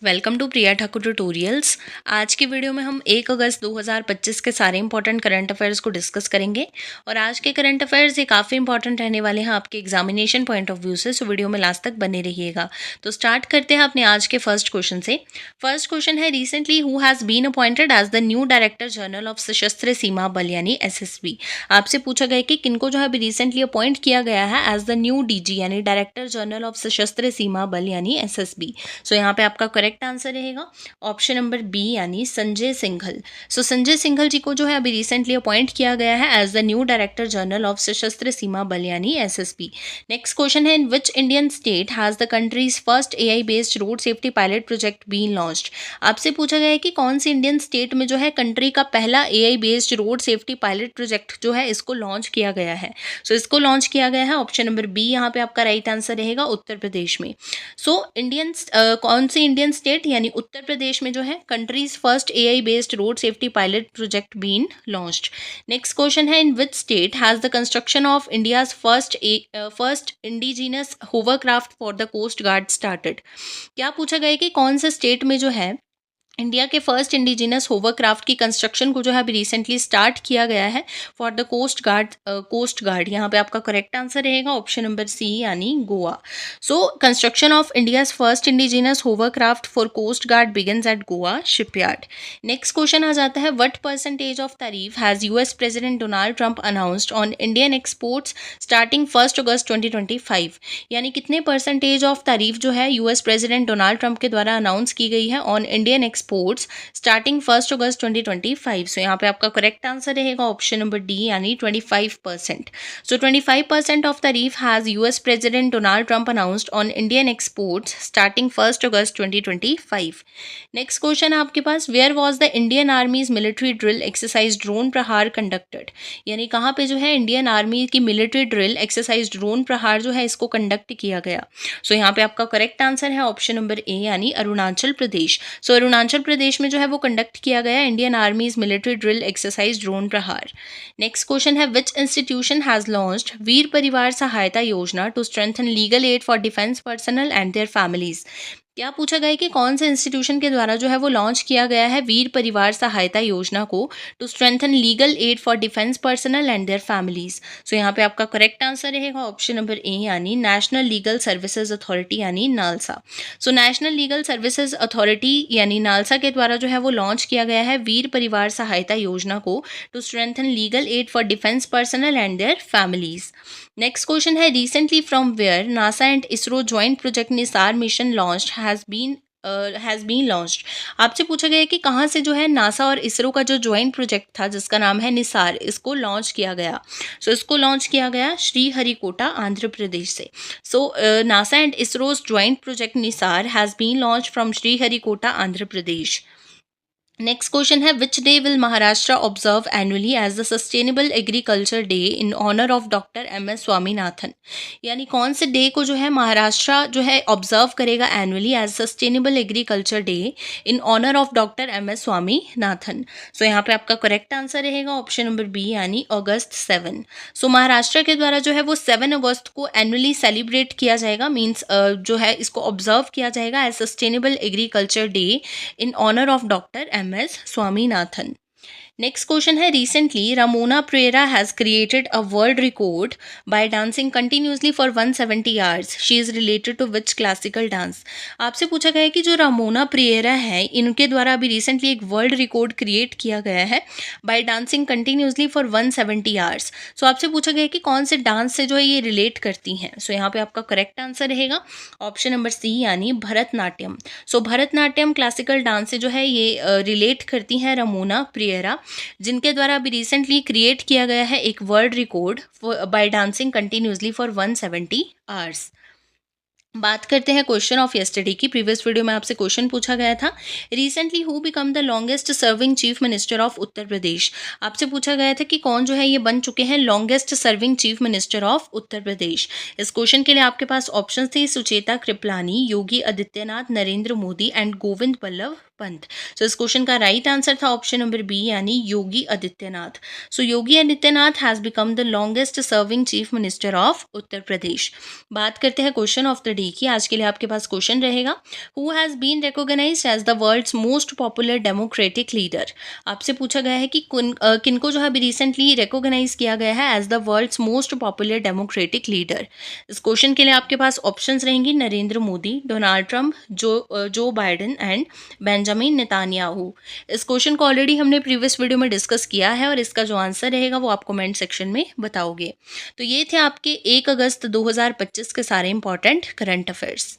Welcome to Priya Thakur tutorials. आज की video में हम 1 अगस्त 2025 के सारे इंपॉर्टेंट करंट अफेयर्स को डिस्कस करेंगे और आज के करंट अफेयर्स ये काफ़ी इंपॉर्टेंट रहने वाले हैं आपके एग्जामिनेशन पॉइंट ऑफ व्यू से, सो वीडियो में लास्ट तक बने रहिएगा। तो स्टार्ट करते हैं अपने आज के फर्स्ट क्वेश्चन से। फर्स्ट क्वेश्चन है, recently who has been appointed as the new director general of Sashastra Seema Bal यानी SSB। आपसे पूछा गया कि किनको जो है अभी रिसेंटली अपॉइंट किया गया है एज द न्यू DG यानी director general of Sashastra Seema Bal यानी SSB। सो यहाँ पे आपका करेक्ट आंसर रहेगा ऑप्शन नंबर बी यानी संजय सिंघल। सो संजय सिंघल जी को जो है अभी रिसेंटली अपॉइंट किया गया है as the new director general of Sashastra Seema Bal यानी SSB। नेक्स्ट क्वेश्चन है, in which Indian state has the country's first AI based road safety pilot project been launched. आपसे पूछा गया है कि कौन सी इंडियन स्टेट में जो है कंट्री का पहला AI based road safety pilot project जो है इसको लॉन्च किया गया है। सो इसको लॉन्च किया गया है ऑप्शन नंबर बी यहाँ पे आपका राइट आंसर रहेगा उत्तर प्रदेश में। सो कौन सी इंडियन स्टेट यानी उत्तर प्रदेश में जो है country's first AI based road safety pilot project been launched. Next question है, in which state has the construction of India's first indigenous hovercraft for the coast guard started. क्या पूछा गया है कि कौन से स्टेट में जो है इंडिया के फर्स्ट इंडिजिनस होवरक्राफ्ट की कंस्ट्रक्शन को जो है अभी रिसेंटली स्टार्ट किया गया है फॉर द कोस्ट गार्ड। यहाँ पे आपका करेक्ट आंसर रहेगा ऑप्शन नंबर सी यानी Goa. So construction of India's first indigenous hovercraft for coast guard begins at Goa shipyard. Next question आ जाता है, what percentage of tariff has US president Donald Trump announced on Indian exports starting 1 August 2025। यानी कितने percentage of तारीफ जो है US president Donald Trump के द्वारा अनाउंस की गई है on Indian exports starting 1 August 2025। So यहाँ पे आपका करेक्ट आंसर रहेगा ऑप्शन नंबर डी यानी 25%। So 25% of tariff has US president Donald Trump announced on Indian exports starting 1 August 2025। Next question है आपके पास, where was the Indian army's military drill exercise drone Prahar conducted. यानी कहाँ पे जो है इंडियन आर्मी की military drill exercise drone Prahar जो है इसको कंडक्ट किया गया। सो यहाँ पे आपका करेक्ट आंसर है ऑप्शन नंबर ए यानी अरुणाचल प्रदेश। सो अरुणाचल प्रदेश में जो है वो कंडक्ट किया गया Indian army's military drill exercise drone Prahar. Next question है, which institution has launched Veer Parivar Sahayata Yojana to strengthen legal aid for defence personnel and their families. क्या पूछा गया है कि कौन से इंस्टीट्यूशन के द्वारा जो है वो लॉन्च किया गया है वीर परिवार सहायता योजना को to strengthen legal aid for defence personnel and their families. So यहाँ पे आपका करेक्ट आंसर रहेगा ऑप्शन नंबर ए यानी नेशनल लीगल सर्विसेज अथॉरिटी यानी NALSA. So national legal services authority यानी नालसा के द्वारा जो है वो लॉन्च किया गया है वीर परिवार सहायता योजना को to strengthen legal aid for defence personnel and their families. Next question है, recently from where NASA and ISRO joint project NISAR mission launched has been launched. आपसे पूछा गया है कि कहाँ से जो है नासा और इसरो का जो ज्वाइंट प्रोजेक्ट था जिसका नाम है निसार, इसको लॉन्च किया गया। सो इसको लॉन्च किया गया श्रीहरिकोटा आंध्र प्रदेश से। So NASA and ISRO's joint project NISAR has been launch from Sriharikota Andhra Pradesh. Next question है, which day will Maharashtra observe annually as the sustainable agriculture day in honour of doctor MS Swaminathan. यानी कौन से डे को जो है महाराष्ट्र जो है ऑब्जर्व करेगा annually as sustainable agriculture day in honour of doctor MS Swaminathan. So यहाँ पे आपका करेक्ट आंसर रहेगा ऑप्शन नंबर बी यानी अगस्त 7। सो महाराष्ट्र के द्वारा जो है वो 7 अगस्त को एनुअली सेलिब्रेट किया जाएगा, मीन्स जो है इसको ऑब्जर्व किया जाएगा as sustainable agriculture day in honour of doctor MS Swaminathan. Next question है, recently Remona Pereira has created a world record by dancing continuously for 170 hours. She is related to which classical dance. आपसे पूछा गया है कि जो रामोना प्रेरा है इनके द्वारा अभी रिसेंटली एक वर्ल्ड रिकॉर्ड क्रिएट किया गया है by dancing continuously for 170 hours. So आपसे पूछा गया है कि कौन से डांस से जो है ये रिलेट करती हैं। सो यहाँ पे आपका करेक्ट आंसर रहेगा ऑप्शन नंबर सी यानी भरतनाट्यम। सो भरतनाट्यम क्लासिकल डांस से जो है ये रिलेट करती हैं रामोना प्रेरा, जिनके द्वारा अभी रिसेंटली क्रिएट किया गया है एक world record by dancing continuously for 170 hours. बात करते हैं क्वेश्चन ऑफ यस्टरडे की। प्रीवियस वीडियो में आपसे क्वेश्चन पूछा गया था, recently who become the longest serving chief minister of Uttar Pradesh. आपसे पूछा गया था कि कौन जो है ये बन चुके हैं longest serving chief minister of Uttar Pradesh. इस क्वेश्चन के लिए आपके पास ऑप्शन थे सुचेता कृपलानी, योगी आदित्यनाथ, नरेंद्र मोदी एंड गोविंद बल्लभ पंत। सो इस क्वेश्चन का राइट आंसर था ऑप्शन नंबर बी यानी Yogi Adityanath. So Yogi Adityanath has become the longest serving chief minister of Uttar Pradesh. बात करते हैं क्वेश्चन ऑफ द डे की। आज के लिए आपके पास क्वेश्चन रहेगा, who has been recognised as the world's most popular democratic leader. आपसे पूछा गया है कि किनको जो है अभी रिसेंटली रिकॉग्नाइज किया गया है as the world's most popular democratic leader. इस क्वेश्चन के लिए आपके पास ऑप्शंस रहेंगी, Narendra Modi, Donald Trump, Joe Biden and Benjamin Netanyahu. इस क्वेश्चन को ऑलरेडी हमने प्रीवियस वीडियो में डिस्कस किया है और इसका जो आंसर रहेगा वो आप कमेंट सेक्शन में बताओगे। तो ये थे आपके 1 अगस्त 2025 के सारे इंपॉर्टेंट करंट अफेयर्स।